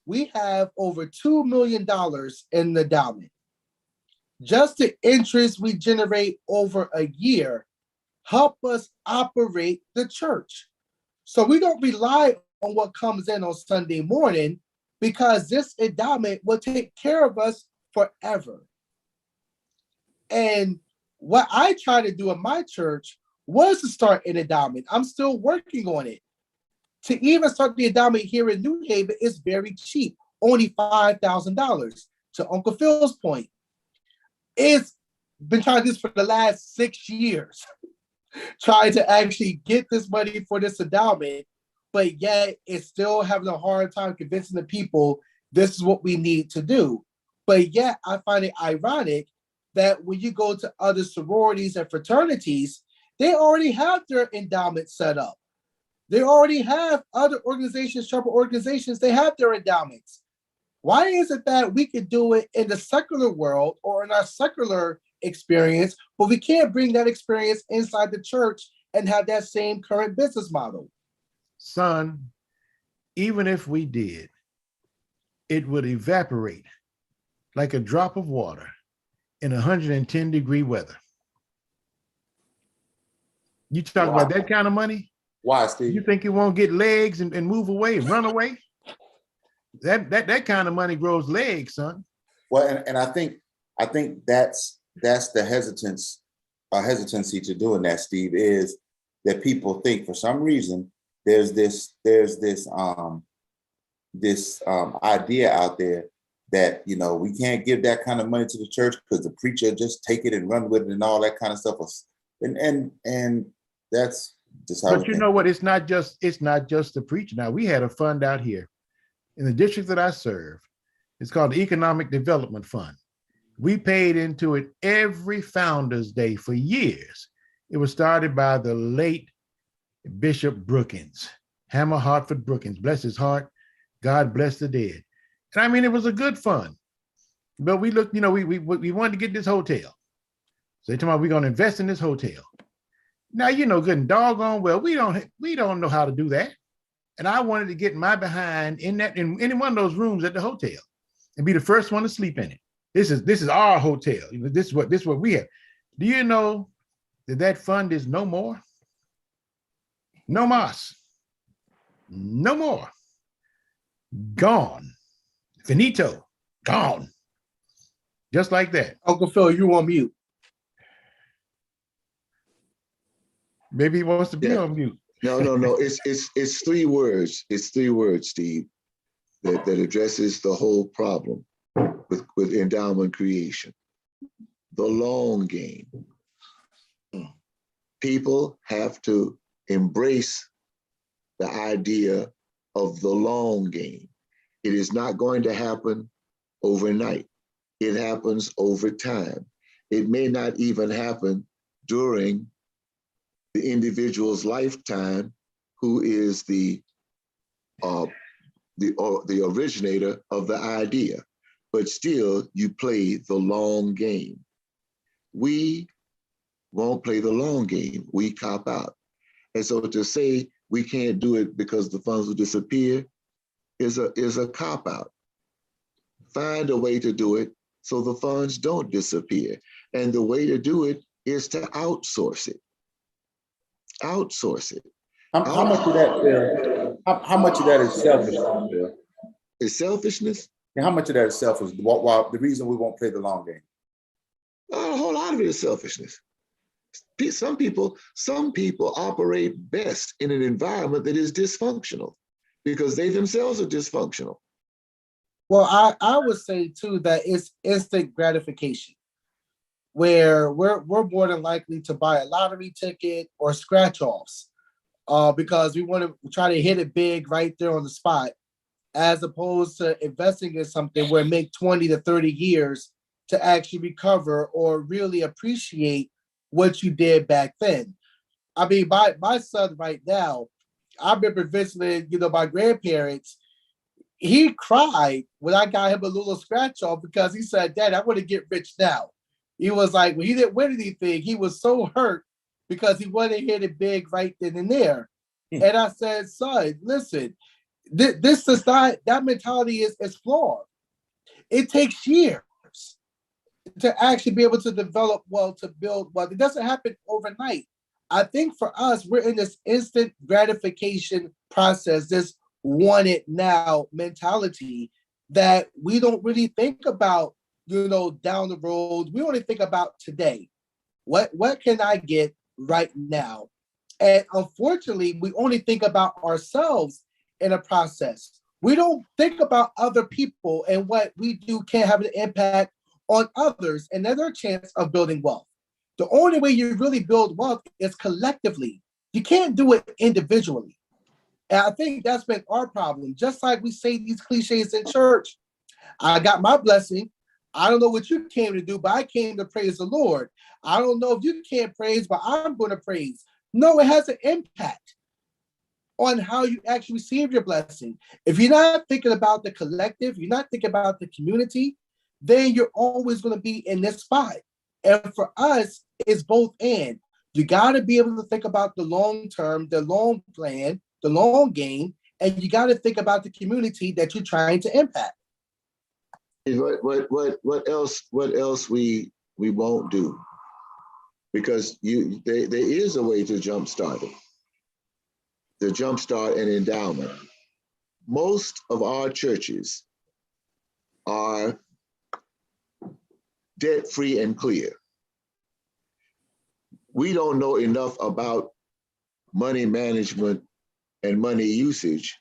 we have over $2 million in the endowment. Just the interest we generate over a year help us operate the church. So we don't rely on what comes in on Sunday morning because this endowment will take care of us forever. And what I try to do in my church was to start an endowment. I'm still working on it. To even start the endowment here in New Haven is very cheap, only $5,000. To Uncle Phil's point, it's been trying to do this for the last 6 years, trying to actually get this money for this endowment, but yet it's still having a hard time convincing the people this is what we need to do. But yet I find it ironic that when you go to other sororities and fraternities, they already have their endowment set up. They already have other organizations, tribal organizations, they have their endowments. Why is it that we could do it in the secular world or in our secular experience, but we can't bring that experience inside the church and have that same current business model? Son, even if we did, it would evaporate like a drop of water in 110-degree weather. You talk about that kind of money? Why, Steve? You think it won't get legs and move away and run away? That kind of money grows legs, son. Well, and I think that's the hesitancy to doing that, Steve, is that people think for some reason there's this idea out there that, you know, we can't give that kind of money to the church because the preacher just take it and run with it and all that kind of stuff. And that's just how. But you know what? It's not just the preacher. Now, we had a fund out here in the district that I serve. It's called the Economic Development Fund. We paid into it every Founders Day for years. It was started by the late Bishop Brookins, Hammer Hartford Brookins, bless his heart. God bless the dead. And I mean, it was a good fund. But we looked, you know, we wanted to get this hotel. So they told me we're going to invest in this hotel. Now, you know, good and doggone well, we don't know how to do that. And I wanted to get my behind in any one of those rooms at the hotel and be the first one to sleep in it. This is our hotel. You know, this is what we have. Do you know that fund is no more? No mas. No more. Gone. Finito. Gone. Just like that. Uncle Phil, you on mute. Maybe he wants to be on mute. No. It's 3 words. It's 3 words, Steve, that addresses the whole problem with endowment creation. The long game. People have to embrace the idea of the long game. It is not going to happen overnight. It happens over time. It may not even happen during the individual's lifetime, who is the originator of the idea, but still you play the long game. We won't play the long game. We cop out. And so to say we can't do it because the funds will disappear is a cop out. Find a way to do it so the funds don't disappear. And the way to do it is to outsource it. Outsource it. How much of that, Phil? How much of that is selfish, Phil? Is selfishness? And how much of that is selfish? Why the reason we won't play the long game? A whole lot of it is selfishness. Some people operate best in an environment that is dysfunctional because they themselves are dysfunctional. Well, I would say too that it's instant gratification, where we're more than likely to buy a lottery ticket or scratch offs, because we want to try to hit it big right there on the spot, as opposed to investing in something where it make 20 to 30 years to actually recover or really appreciate what you did back then. I mean, my son right now, I remember visiting, my grandparents. He cried when I got him a little scratch off because he said, Dad, I want to get rich now. He was like, when he didn't win anything, he was so hurt because he wanted to hit it big right then and there. And I said, son, listen, this is not, that mentality is flawed. It takes years to actually be able to develop wealth, to build wealth. It doesn't happen overnight. I think for us, we're in this instant gratification process, this want it now mentality that we don't really think about, down the road. We only think about today. What can I get right now? And unfortunately, we only think about ourselves in a process. We don't think about other people and what we do can have an impact on others and their chance of building wealth. The only way you really build wealth is collectively. You can't do it individually. And I think that's been our problem. Just like we say these cliches in church, I got my blessing. I don't know what you came to do, but I came to praise the Lord. I don't know if you can't praise, but I'm going to praise. No, it has an impact on how you actually receive your blessing. If you're not thinking about the collective, you're not thinking about the community, then you're always going to be in this spot. And for us, it's both and. You got to be able to think about the long term, the long plan, the long game, and you got to think about the community that you're trying to impact. What else we won't do? Because there is a way to jumpstart it. To jumpstart an endowment. Most of our churches are debt-free and clear. We don't know enough about money management and money usage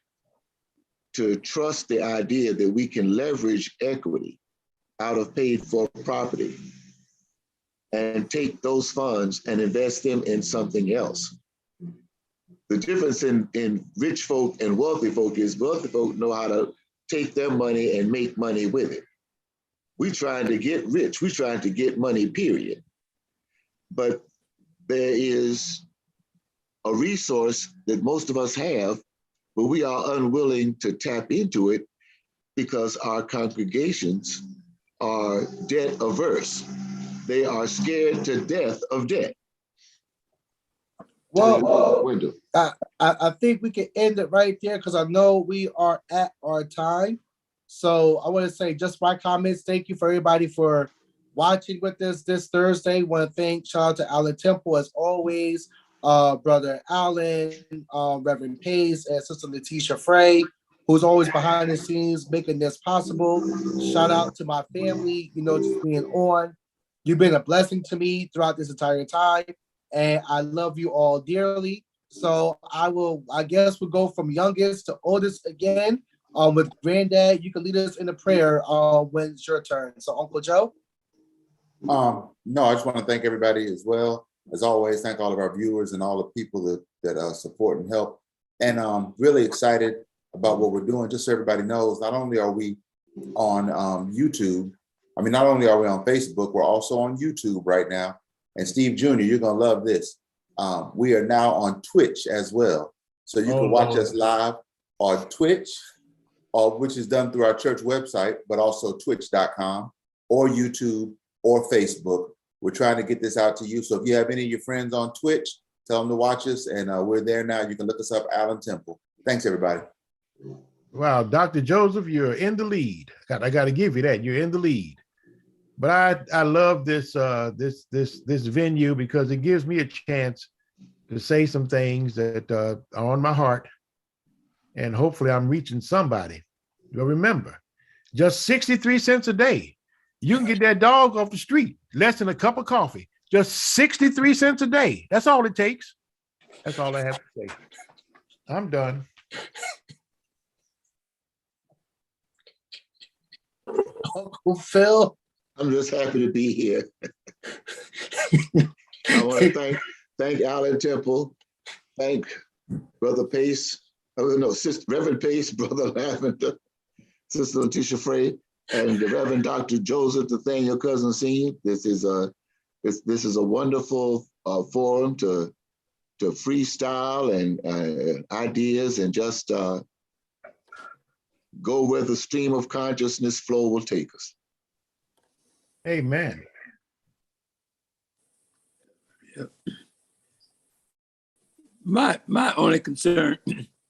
to trust the idea that we can leverage equity out of paid-for property and take those funds and invest them in something else. The difference in rich folk and wealthy folk is wealthy folk know how to take their money and make money with it. We're trying to get rich. We're trying to get money, period. But there is a resource that most of us have, but we are unwilling to tap into it because our congregations are debt averse. They are scared to death of debt. Well, Wendell. I think we can end it right there because I know we are at our time. So I want to say just my comments. Thank you for everybody for watching with us this Thursday. Want to thank, shout out to Alan Temple as always, Brother Alan, Reverend Pace, and Sister Letitia Frey, who's always behind the scenes making this possible. Shout out to my family, just being on. You've been a blessing to me throughout this entire time, and I love you all dearly. So I guess we'll go from youngest to oldest again. With Granddad, you can lead us in a prayer when it's your turn. So Uncle Joe. No, I just want to thank everybody as well. As always, thank all of our viewers and all the people that support and help. And really excited about what we're doing. Just so everybody knows, not only are we on YouTube, not only are we on Facebook, we're also on YouTube right now. And Steve Jr., you're going to love this. We are now on Twitch as well. So you can watch us live on Twitch, which is done through our church website, but also twitch.com or YouTube or Facebook. We're trying to get this out to you. So if you have any of your friends on Twitch, tell them to watch us. And we're there now. You can look us up, Alan Temple. Thanks, everybody. Wow, Dr. Joseph, you're in the lead. I got to give you that. You're in the lead. But I love this this venue because it gives me a chance to say some things that are on my heart, and hopefully I'm reaching somebody. But remember, just 63 cents a day. You can get that dog off the street, less than a cup of coffee. Just 63 cents a day. That's all it takes. That's all I have to say. I'm done. Uncle Phil. I'm just happy to be here. I want to thank Alan Temple, thank Brother Pace, Reverend Pace, Brother Lavender, Sister Letitia Frey, and the Reverend Dr. Joseph Nathaniel Cousin Sr. This is a wonderful forum to freestyle and ideas and just go where the stream of consciousness flow will take us. Amen. My only concern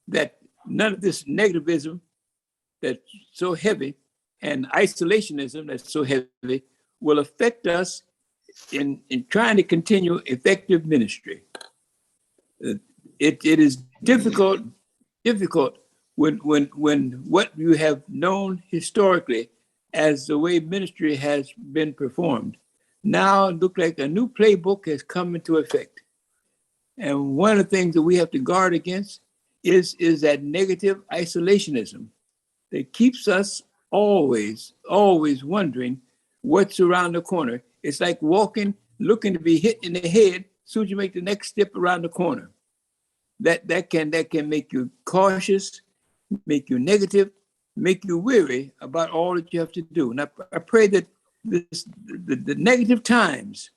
that none of this negativism that's so heavy and isolationism that's so heavy will affect us in trying to continue effective ministry. It is difficult when what you have known historically as the way ministry has been performed now look like a new playbook has come into effect. And one of the things that we have to guard against is that negative isolationism that keeps us always wondering what's around the corner. It's like walking, looking to be hit in the head, soon as you make the next step around the corner. That can make you cautious, make you negative, make you weary about all that you have to do. And I pray that the negative times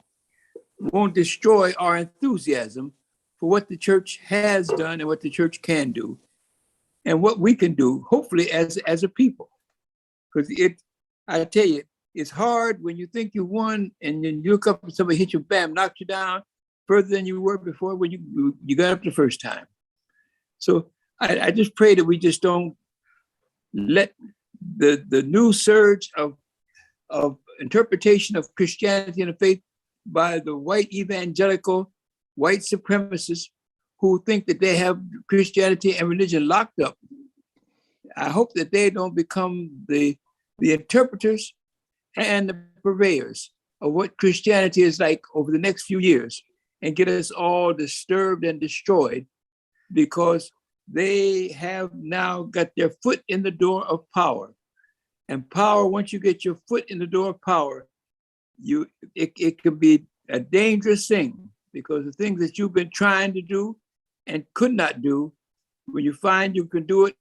won't destroy our enthusiasm for what the church has done and what the church can do and what we can do, hopefully as a people. Because I tell you, it's hard when you think you won and then you look up and somebody hit you, bam, knocked you down further than you were before when you got up the first time. So I just pray that we just don't let the new surge of interpretation of Christianity and the faith by the white evangelical, white supremacists who think that they have Christianity and religion locked up. I hope that they don't become the interpreters and the purveyors of what Christianity is like over the next few years and get us all disturbed and destroyed because they have now got their foot in the door of power. And power, once you get your foot in the door of power, it can be a dangerous thing because the things that you've been trying to do and could not do, when you find you can do it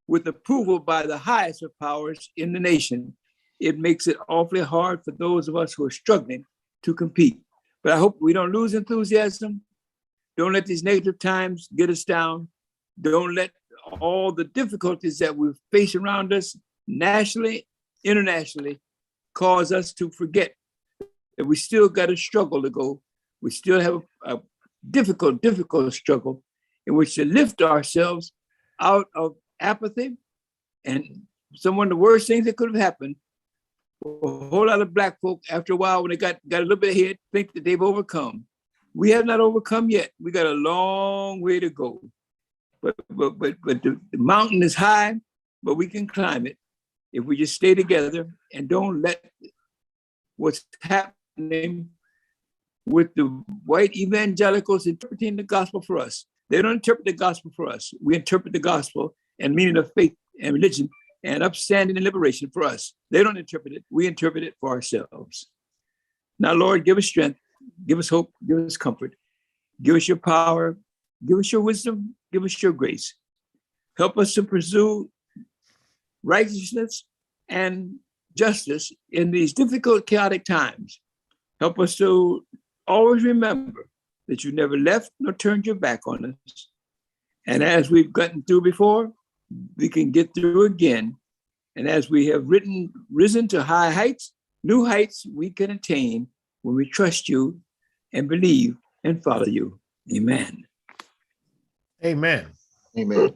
with approval by the highest of powers in the nation, it makes it awfully hard for those of us who are struggling to compete. But I hope we don't lose enthusiasm. Don't let these negative times get us down. Don't let all the difficulties that we face around us nationally, internationally, cause us to forget that we still got a struggle to go. We still have a difficult struggle in which to lift ourselves out of apathy. And some of the worst things that could have happened for a whole lot of Black folk after a while when they got a little bit ahead, think that they've overcome. We have not overcome yet. We got a long way to go. But the mountain is high, but we can climb it if we just stay together and don't let what's happening with the white evangelicals interpreting the gospel for us. They don't interpret the gospel for us. We interpret the gospel and meaning of faith and religion and upstanding and liberation for us. They don't interpret it. We interpret it for ourselves. Now, Lord, give us strength, give us hope, give us comfort, give us your power, give us your wisdom, give us your grace. Help us to pursue righteousness and justice in these difficult, chaotic times. Help us to always remember that you never left nor turned your back on us. And as we've gotten through before, we can get through again. And as we have risen to high heights, new heights we can attain when we trust you and believe and follow you. Amen. Amen. Amen.